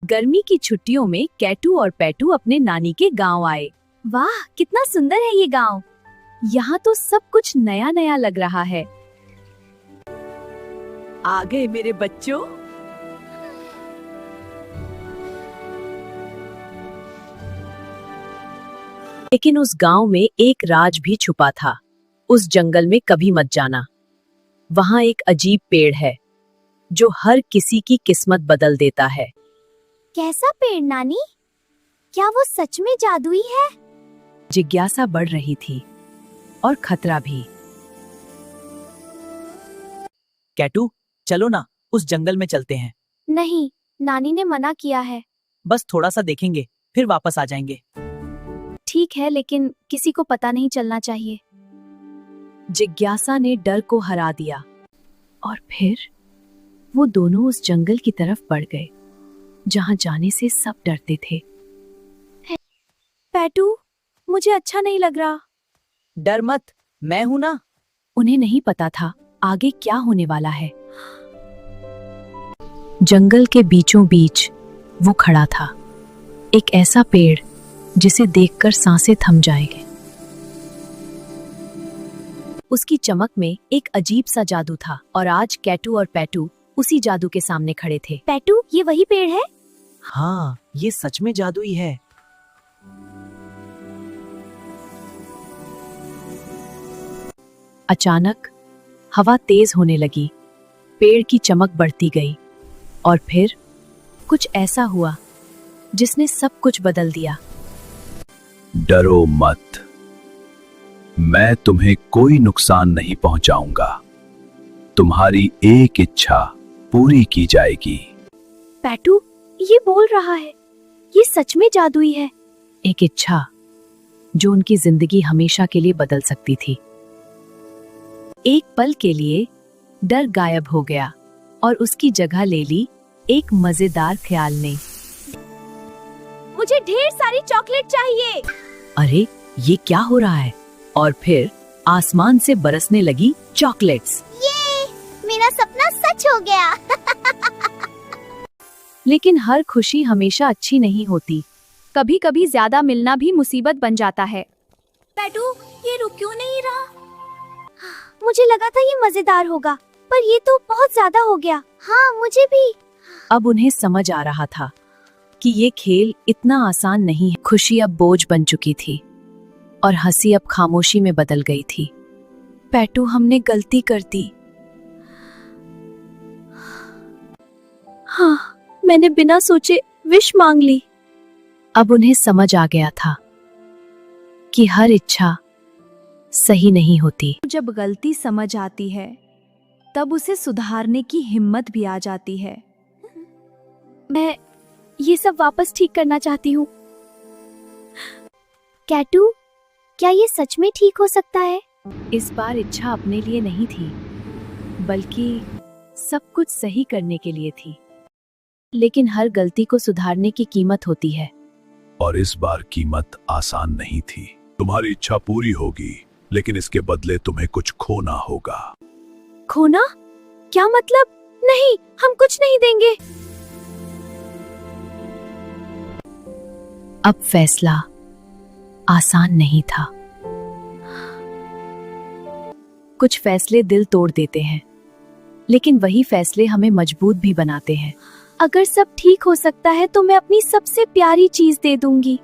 गर्मी की छुट्टियों में कैटू और पैटू अपने नानी के गांव आए। वाह, कितना सुंदर है ये गांव। यहाँ तो सब कुछ नया नया लग रहा है। आ गए मेरे बच्चों। लेकिन उस गांव में एक राज भी छुपा था। उस जंगल में कभी मत जाना। वहाँ एक अजीब पेड़ है जो हर किसी की किस्मत बदल देता है। कैसा पेड़ नानी? क्या वो सच में जादुई है? जिज्ञासा बढ़ रही थी और खतरा भी। कैटू, चलो ना, उस जंगल में चलते हैं। नहीं, नानी ने मना किया है। बस थोड़ा सा देखेंगे, फिर वापस आ जाएंगे। ठीक है, लेकिन किसी को पता नहीं चलना चाहिए। जिज्ञासा ने डर को हरा दिया और फिर वो दोनों उस जंगल की तरफ बढ़ गए जहां जाने से सब डरते थे। पैटू, मुझे अच्छा नहीं लग रहा। डर मत, मैं हूं ना। उन्हें नहीं पता था आगे क्या होने वाला है। जंगल के बीचों बीच वो खड़ा था, एक ऐसा पेड़ जिसे देखकर सांसें थम जाएंगे। उसकी चमक में एक अजीब सा जादू था और आज कैटू और पैटू उसी जादू के सामने खड़े थे। पैटू, ये वही पेड़ है? हाँ, ये सच में जादुई है। अचानक हवा तेज होने लगी, पेड़ की चमक बढ़ती गई और फिर कुछ ऐसा हुआ जिसने सब कुछ बदल दिया। डरो मत, मैं तुम्हें कोई नुकसान नहीं पहुंचाऊंगा। तुम्हारी एक इच्छा पूरी की जाएगी। पैटू, ये बोल रहा है, ये सच में जादुई है। एक इच्छा जो उनकी जिंदगी हमेशा के लिए बदल सकती थी। एक पल के लिए डर गायब हो गया और उसकी जगह ले ली एक मजेदार ख्याल ने। मुझे ढेर सारी चॉकलेट चाहिए। अरे, ये क्या हो रहा है? और फिर आसमान से बरसने लगी चॉकलेट्स। ये मेरा सपना सच हो गया। लेकिन हर खुशी हमेशा अच्छी नहीं होती। कभी कभी ज्यादा मिलना भी मुसीबत बन जाता है। पैटू, ये रुक क्यों नहीं रहा? मुझे लगा था ये मजेदार होगा, पर ये तो बहुत ज्यादा हो गया। हाँ, मुझे भी। अब उन्हें समझ आ रहा था कि ये खेल इतना आसान नहीं है। खुशी अब बोझ बन चुकी थी और हंसी अब खामोशी में बदल गई थी। पैटू, हमने गलती कर दी। हाँ, मैंने बिना सोचे विश मांग ली। अब उन्हें समझ आ गया था कि हर इच्छा सही नहीं होती। जब गलती समझ आती है तब उसे सुधारने की हिम्मत भी आ जाती है। मैं ये सब वापस ठीक करना चाहती हूँ। कैटू, क्या ये सच में ठीक हो सकता है? इस बार इच्छा अपने लिए नहीं थी, बल्कि सब कुछ सही करने के लिए थी। लेकिन हर गलती को सुधारने की कीमत होती है। और इस बार कीमत आसान नहीं थी। तुम्हारी इच्छा पूरी होगी, लेकिन इसके बदले तुम्हें कुछ खोना होगा। खोना? क्या मतलब? नहीं, हम कुछ नहीं देंगे। अब फैसला आसान नहीं था। कुछ फैसले दिल तोड़ देते हैं, लेकिन वही फैसले हमें मजबूत भी बनाते हैं। अगर सब ठीक हो सकता है तो मैं अपनी सबसे प्यारी चीज दे दूंगी।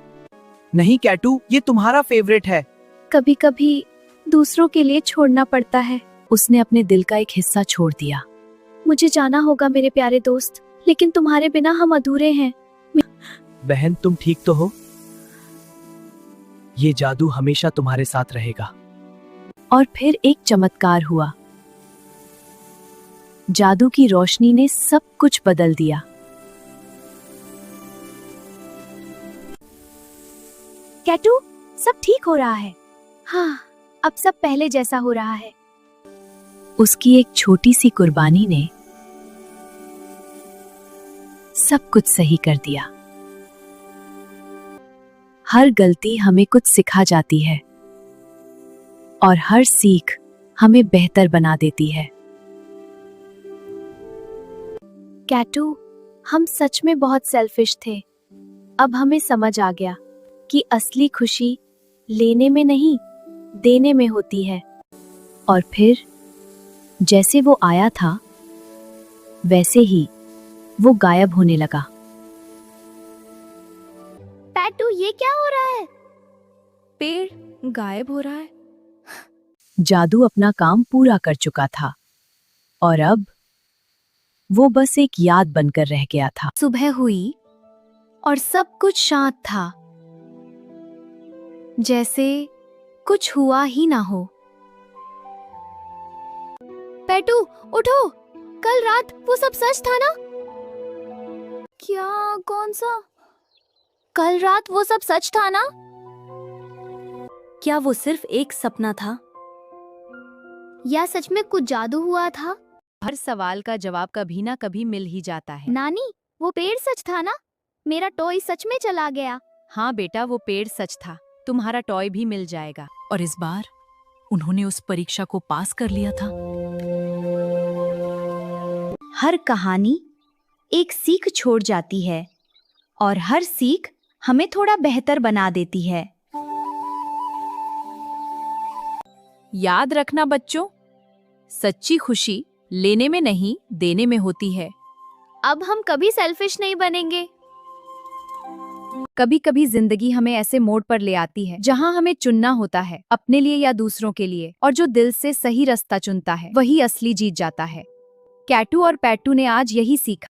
नहीं कैटू, ये तुम्हारा फेवरेट है। कभी कभी दूसरों के लिए छोड़ना पड़ता है। उसने अपने दिल का एक हिस्सा छोड़ दिया। मुझे जाना होगा मेरे प्यारे दोस्त, लेकिन तुम्हारे बिना हम अधूरे हैं। बहन, तुम ठीक तो हो? ये जादू हमेशा तुम्हारे साथ रहेगा। और फिर एक चमत्कार हुआ। जादू की रोशनी ने सब कुछ बदल दिया। कैटू, सब ठीक हो रहा है। हाँ, अब सब पहले जैसा हो रहा है। उसकी एक छोटी सी कुर्बानी ने सब कुछ सही कर दिया। हर गलती हमें कुछ सिखा जाती है और हर सीख हमें बेहतर बना देती है। कैटू, हम सच में बहुत सेल्फिश थे। अब हमें समझ आ गया कि असली खुशी लेने में नहीं, देने में होती है। और फिर जैसे वो आया था, वैसे ही वो गायब होने लगा। पैटू, ये क्या हो रहा है? पेड़ गायब हो रहा है। जादू अपना काम पूरा कर चुका था और अब वो बस एक याद बनकर रह गया था। सुबह हुई और सब कुछ शांत था, जैसे कुछ हुआ ही ना हो। पैटू, उठो। कल रात वो सब सच था ना? क्या? कौन सा? कल रात वो सब सच था ना? क्या वो सिर्फ एक सपना था? या सच में कुछ जादू हुआ था? हर सवाल का जवाब कभी ना कभी मिल ही जाता है। नानी, वो पेड़ सच था ना? मेरा टॉय सच में चला गया। हाँ बेटा, वो पेड़ सच था। तुम्हारा टॉय भी मिल जाएगा। और इस बार उन्होंने उस परीक्षा को पास कर लिया था। हर कहानी एक सीख छोड़ जाती है और हर सीख हमें थोड़ा बेहतर बना देती है। याद रखना बच्चों, सच्ची खुशी लेने में नहीं, देने में होती है। अब हम कभी सेल्फिश नहीं बनेंगे। कभी कभी जिंदगी हमें ऐसे मोड़ पर ले आती है जहां हमें चुनना होता है, अपने लिए या दूसरों के लिए। और जो दिल से सही रास्ता चुनता है, वही असली जीत जाता है। कैटू और पैटू ने आज यही सीखा।